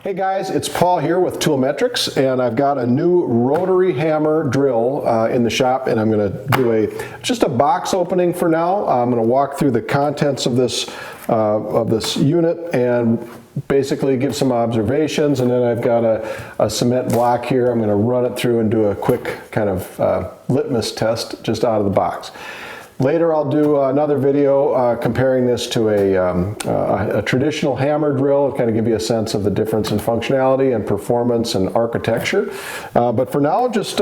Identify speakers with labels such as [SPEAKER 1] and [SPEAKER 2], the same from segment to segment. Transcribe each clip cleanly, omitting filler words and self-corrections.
[SPEAKER 1] Hey guys, it's Paul here with Toolmetrics, and I've got a new rotary hammer drill in the shop, and I'm going to do just a box opening for now. I'm going to walk through the contents of this unit and basically give some observations, and then I've got a cement block here. I'm going to run it through and do a quick kind of litmus test just out of the box. Later I'll do another video comparing this to a traditional hammer drill, kind of give you a sense of the difference in functionality and performance and architecture. But for now, just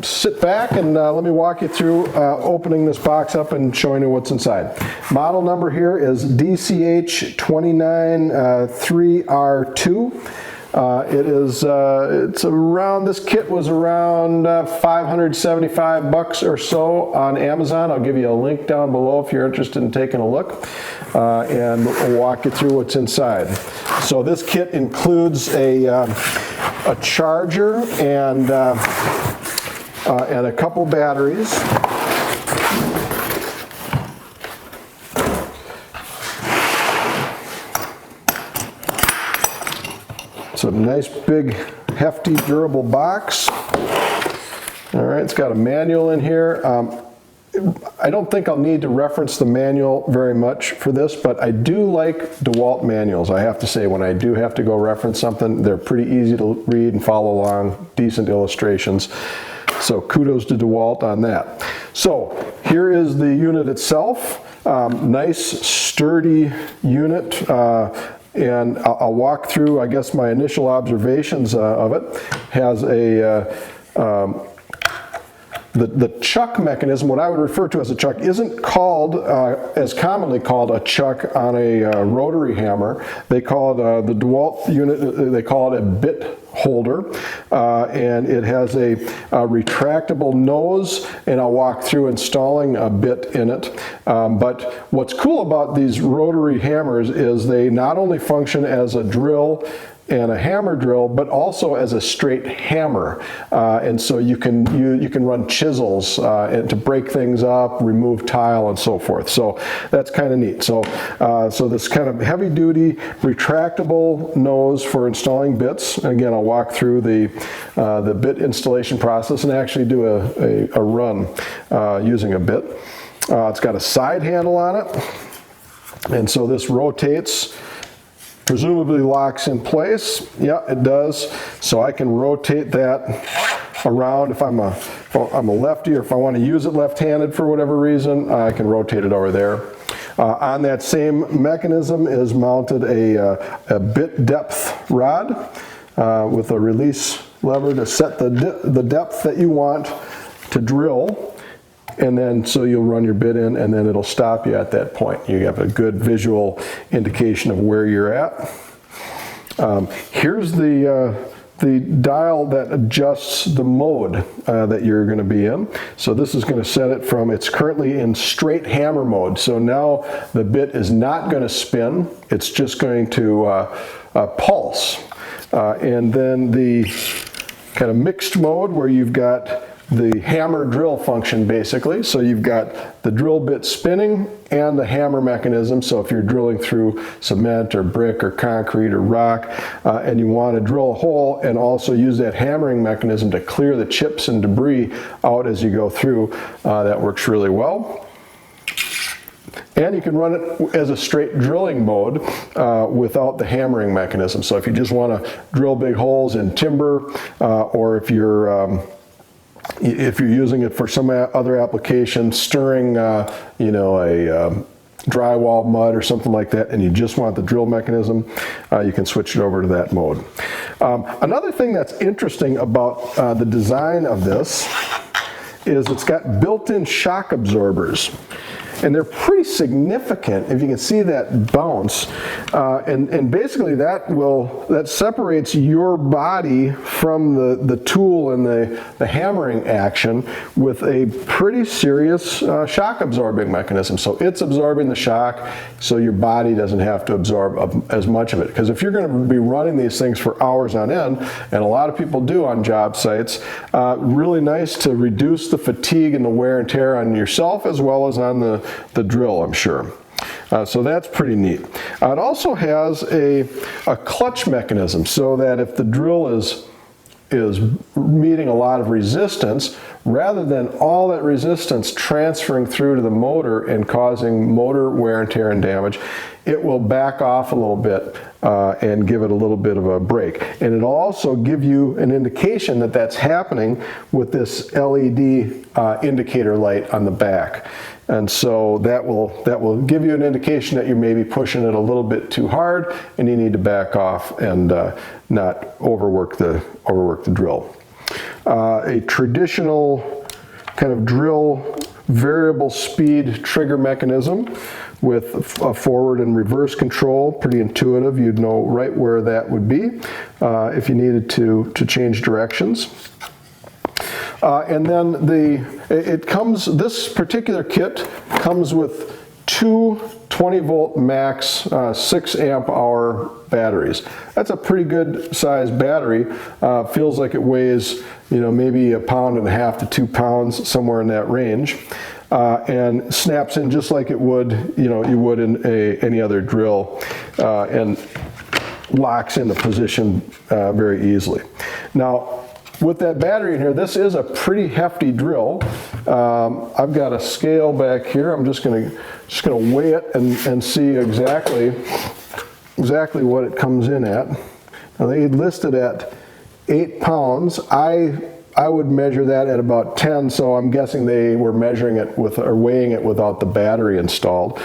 [SPEAKER 1] sit back and let me walk you through opening this box up and showing you what's inside. Model number here is DCH293R2. It's around, this kit was around $575 or so on Amazon. I'll give you a link down below if you're interested in taking a look, and we'll walk you through what's inside. So this kit includes a charger and a couple batteries. It's a nice, big, hefty, durable box. All right, it's got a manual in here. I don't think I'll need to reference the manual very much for this, but I do like DeWALT manuals. I have to say, when I do have to go reference something, they're pretty easy to read and follow along, decent illustrations. So kudos to DeWALT on that. So here is the unit itself. Nice, sturdy unit. And I'll walk through, I guess, my initial observations of it. Has the chuck mechanism, what I would refer to as a chuck, isn't called as commonly called a chuck on a rotary hammer. They call it the DeWALT unit, they call it a bit holder, and it has a retractable nose, and I'll walk through installing a bit in it. But what's cool about these rotary hammers is they not only function as a drill and a hammer drill, but also as a straight hammer, and so you can run chisels and to break things up, remove tile, and so forth. So that's kind of neat. So so this kind of heavy-duty retractable nose for installing bits. Again, I'll walk through the bit installation process and actually do a run using a bit. It's got a side handle on it, and so this rotates. Presumably locks in place. Yeah, it does. So I can rotate that around if I'm a lefty, or if I want to use it left-handed for whatever reason, I can rotate it over there. On that same mechanism is mounted a bit depth rod with a release lever to set the depth that you want to drill. And then so you'll run your bit in, and then it'll stop you at that point. You have a good visual indication of where you're at. Here's the dial that adjusts the mode that you're going to be in. So this is going to set it from, it's currently in straight hammer mode. So now the bit is not going to spin, it's just going to pulse. And then the kind of mixed mode where you've got the hammer drill function, basically. So you've got the drill bit spinning and the hammer mechanism. So if you're drilling through cement or brick or concrete or rock, and you want to drill a hole and also use that hammering mechanism to clear the chips and debris out as you go through, that works really well. And you can run it as a straight drilling mode without the hammering mechanism. So if you just want to drill big holes in timber, or if you're using it for some other application, stirring, you know, a drywall mud or something like that, and you just want the drill mechanism, you can switch it over to that mode. Another thing that's interesting about the design of this is it's got built-in shock absorbers. And they're pretty significant, if you can see that bounce. And basically that separates your body from the tool and the hammering action with a pretty serious shock absorbing mechanism. So it's absorbing the shock so your body doesn't have to absorb as much of it. Because if you're going to be running these things for hours on end, and a lot of people do on job sites, really nice to reduce the fatigue and the wear and tear on yourself as well as on the drill, I'm sure. So that's pretty neat. It also has a clutch mechanism so that if the drill is meeting a lot of resistance, rather than all that resistance transferring through to the motor and causing motor wear and tear and damage, it will back off a little bit and give it a little bit of a break. And it'll also give you an indication that that's happening with this LED indicator light on the back. And so that will give you an indication that you're maybe pushing it a little bit too hard and you need to back off and not overwork the drill. A traditional kind of drill variable speed trigger mechanism with a forward and reverse control, pretty intuitive. You'd know right where that would be if you needed to change directions. And then this particular kit comes with two 20-volt max 6 amp hour batteries. That's a pretty good sized battery. Feels like it weighs, maybe 1.5 pounds to 2 pounds, somewhere in that range. And snaps in just like it would, you would in any other drill, and locks into position very easily. Now, with that battery in here, this is a pretty hefty drill. I've got a scale back here. I'm just gonna weigh it and see exactly what it comes in at. Now they listed at 8 pounds. I would measure that at about 10, so I'm guessing they were measuring it or weighing it without the battery installed.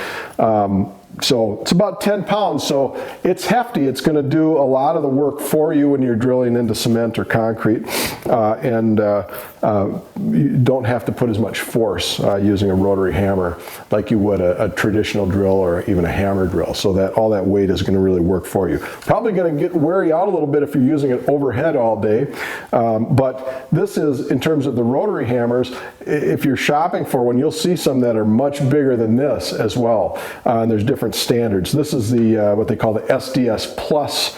[SPEAKER 1] So it's about 10 pounds, so it's hefty. It's going to do a lot of the work for you when you're drilling into cement or concrete, and you don't have to put as much force using a rotary hammer like you would a traditional drill or even a hammer drill. So that all that weight is going to really work for you. Probably going to wear you out a little bit if you're using it overhead all day, but this is, in terms of the rotary hammers, if you're shopping for one, you'll see some that are much bigger than this as well, and there's different standards. This is the what they call the SDS Plus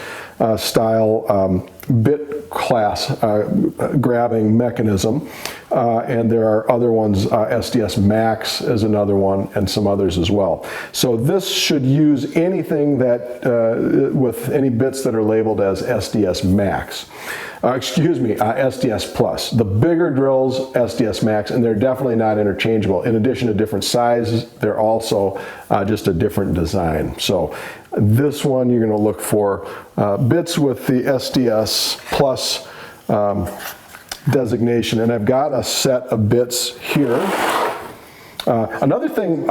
[SPEAKER 1] style bit class grabbing mechanism, and there are other ones. SDS Max is another one, and some others as well. So this should use anything that with any bits that are labeled as SDS Max. SDS Plus. The bigger drills, SDS Max, and they're definitely not interchangeable. In addition to different sizes, they're also just a different design. So this one, you're going to look for bits with the SDS Plus designation, and I've got a set of bits here. Another thing,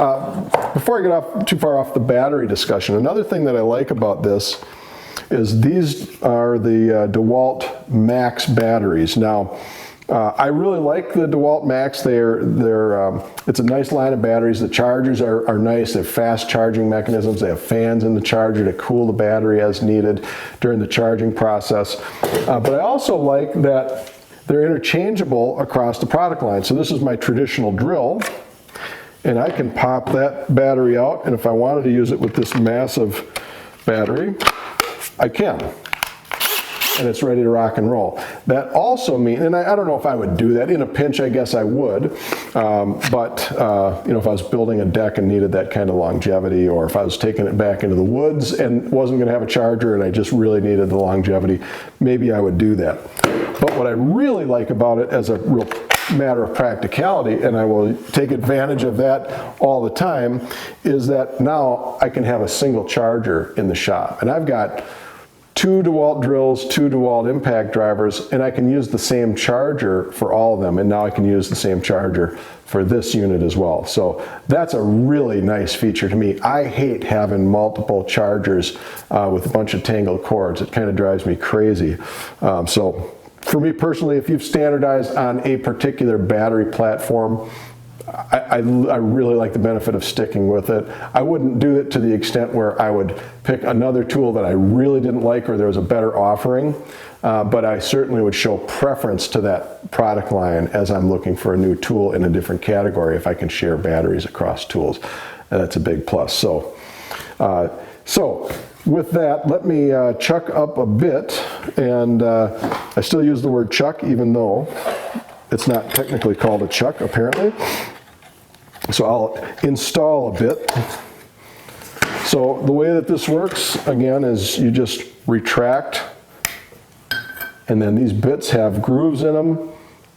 [SPEAKER 1] before I get too far off the battery discussion, another thing that I like about this is these are the DeWALT Max batteries. Now, I really like the DeWALT Max. It's a nice line of batteries. The chargers are nice. They have fast charging mechanisms. They have fans in the charger to cool the battery as needed during the charging process. But I also like that they're interchangeable across the product line. So this is my traditional drill, and I can pop that battery out, and if I wanted to use it with this massive battery, I can, and it's ready to rock and roll. That also means, and I don't know if I would do that in a pinch. I guess I would, but if I was building a deck and needed that kind of longevity, or if I was taking it back into the woods and wasn't going to have a charger and I just really needed the longevity, maybe I would do that. But what I really like about it as a real matter of practicality, and I will take advantage of that all the time, is that now I can have a single charger in the shop, and I've got 2 DeWALT drills, 2 DeWALT impact drivers, and I can use the same charger for all of them, and now I can use the same charger for this unit as well. So that's a really nice feature to me. I hate having multiple chargers with a bunch of tangled cords. It kind of drives me crazy. So for me personally, if you've standardized on a particular battery platform, I really like the benefit of sticking with it. I wouldn't do it to the extent where I would pick another tool that I really didn't like or there was a better offering, but I certainly would show preference to that product line as I'm looking for a new tool in a different category if I can share batteries across tools. And that's a big plus. So with that, let me chuck up a bit, and I still use the word chuck even though it's not technically called a chuck apparently. So I'll install a bit. So the way that this works, again, is you just retract, and then these bits have grooves in them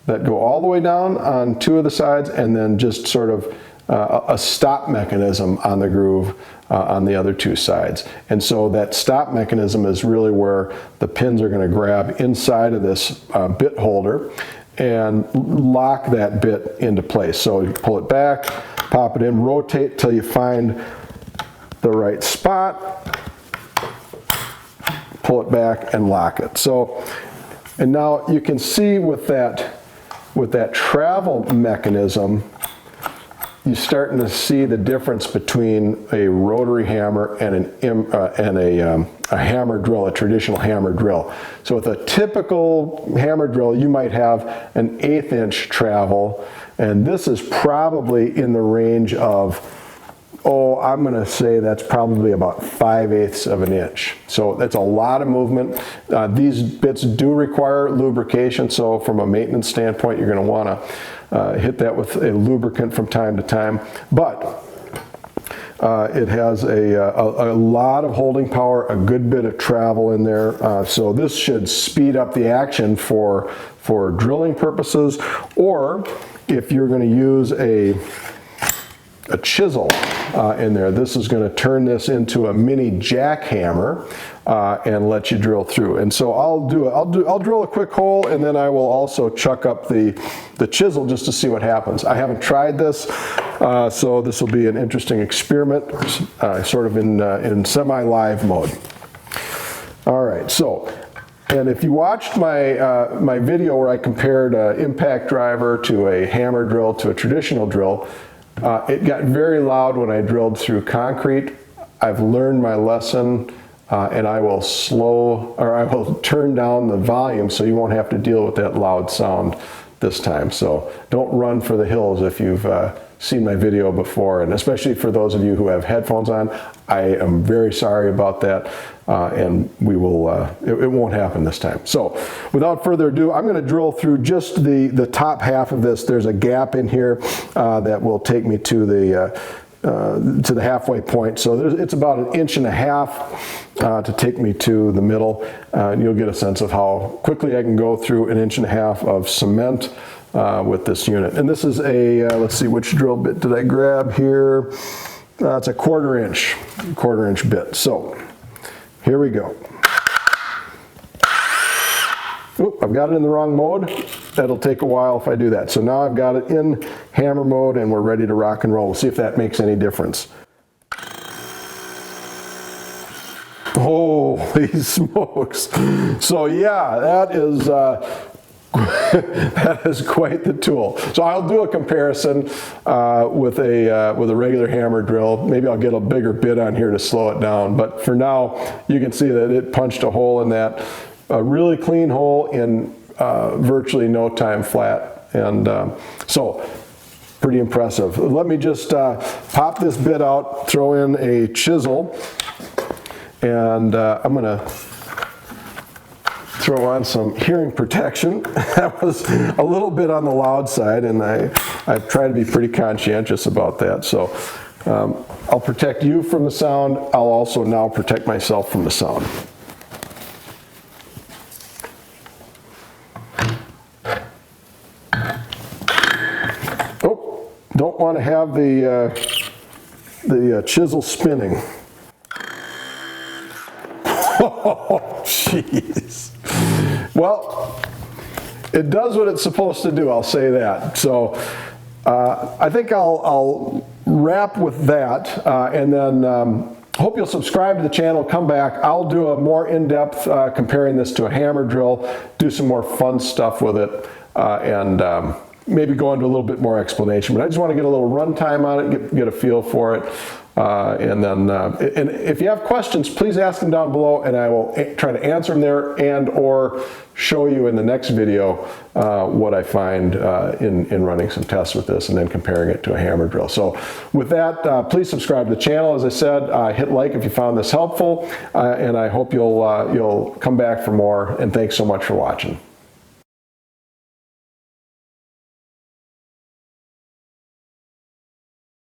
[SPEAKER 1] that go all the way down on two of the sides, and then just sort of a stop mechanism on the groove on the other two sides. And so that stop mechanism is really where the pins are going to grab inside of this bit holder and lock that bit into place. So you pull it back, pop it in, rotate till you find the right spot, pull it back and lock it. So, and now you can see with that travel mechanism, you're starting to see the difference between a rotary hammer and a hammer drill, a traditional hammer drill. So with a typical hammer drill, you might have an 1/8 inch travel, and this is probably in the range of, oh, I'm going to say that's probably about 5/8 of an inch. So that's a lot of movement. These bits do require lubrication, so from a maintenance standpoint, you're going to want to hit that with a lubricant from time to time. But it has a lot of holding power, a good bit of travel in there. So this should speed up the action for drilling purposes, or if you're going to use a chisel in there. This is going to turn this into a mini jackhammer and let you drill through. And so I'll drill a quick hole, and then I will also chuck up the chisel just to see what happens. I haven't tried this, so this will be an interesting experiment, sort of in semi-live mode. All right, so. And if you watched my video where I compared an impact driver to a hammer drill to a traditional drill, it got very loud when I drilled through concrete. I've learned my lesson, and I will turn down the volume so you won't have to deal with that loud sound this time. So don't run for the hills if you've seen my video before, and especially for those of you who have headphones on, I am very sorry about that, and we will, it won't happen this time. So without further ado, I'm going to drill through just the top half of this. There's a gap in here that will take me to the halfway point. So it's about 1.5 inches to take me to the middle, and you'll get a sense of how quickly I can go through 1.5 inches of cement with this unit. And this is a, let's see, which drill bit did I grab here? It's a 1/4 inch bit. So here we go. Oop, I've got it in the wrong mode. That'll take a while if I do that. So now I've got it in hammer mode and we're ready to rock and roll. We'll see if that makes any difference. Holy smokes. So yeah, that is that is quite the tool. So I'll do a comparison with a regular hammer drill. Maybe I'll get a bigger bit on here to slow it down. But for now, you can see that it punched a hole in that. A really clean hole in virtually no time flat. And so pretty impressive. Let me just pop this bit out, throw in a chisel, and I'm going to throw on some hearing protection. That was a little bit on the loud side, and I've tried to be pretty conscientious about that. So I'll protect you from the sound. I'll also now protect myself from the sound. Oh, don't want to have the chisel spinning. Oh, jeez. Well, it does what it's supposed to do, I'll say that. So I think I'll wrap with that, and then hope you'll subscribe to the channel, come back. I'll do a more in-depth comparing this to a hammer drill, do some more fun stuff with it, and maybe go into a little bit more explanation. But I just want to get a little run time on it, get a feel for it. And then, and if you have questions, please ask them down below, and I will try to answer them there and or show you in the next video what I find in running some tests with this and then comparing it to a hammer drill. So with that, please subscribe to the channel. As I said, hit like if you found this helpful, and I hope you'll come back for more, and thanks so much for watching.